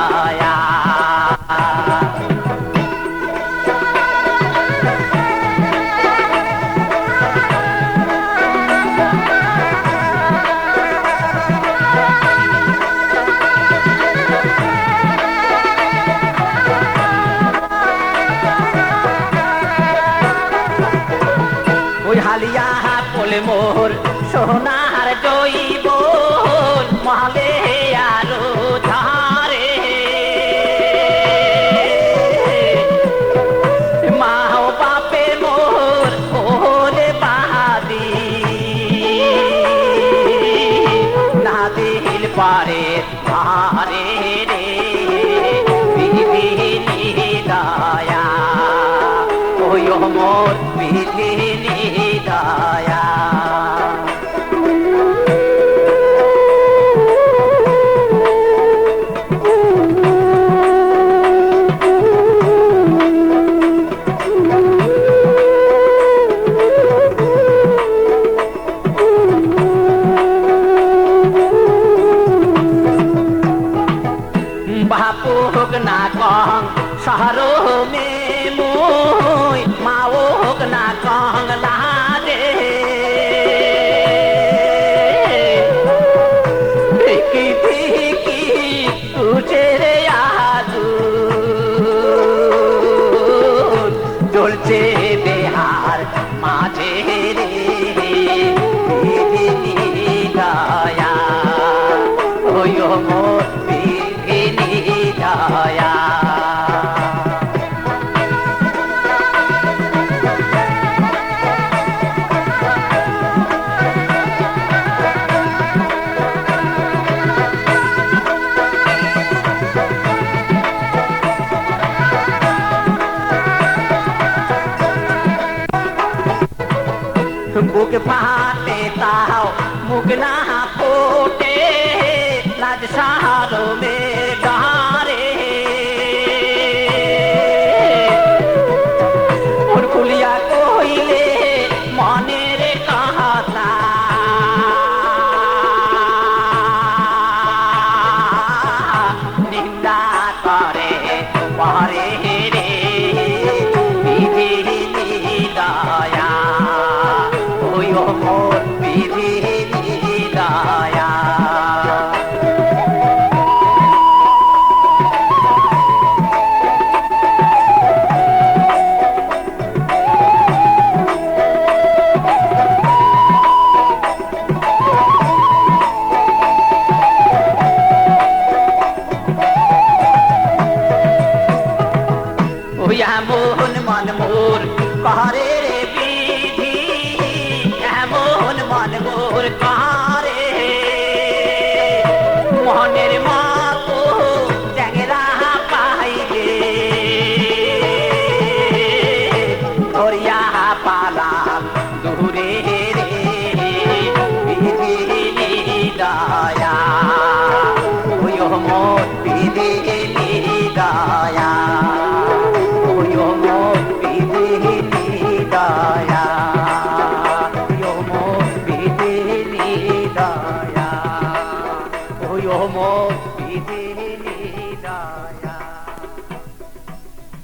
দয়া হালিয়া কোলে মোর সোনার জৈব মহালে আরো ধারে মা বাপে মোর ওলে বাহাদি না দিল পারে আরে রে বিধিনি দয়া ওই মোর বিধিনি দয়া बापू होक ना कहं शहरो में मोय माओ होक ना कहं लादे फिकी फिकी तुझे रे यादू चलছে बिहार माझे रे बिधिनी दया ओय मोर दया बुक फाटे ताव मुक ना फोटे लाज सहारो में गारे और कुलिया कोइले मने रे कहता निंदा करे पारे रे बिधिनी दया ओय मोर बिधिनी दया मोहन मन मोर कहरे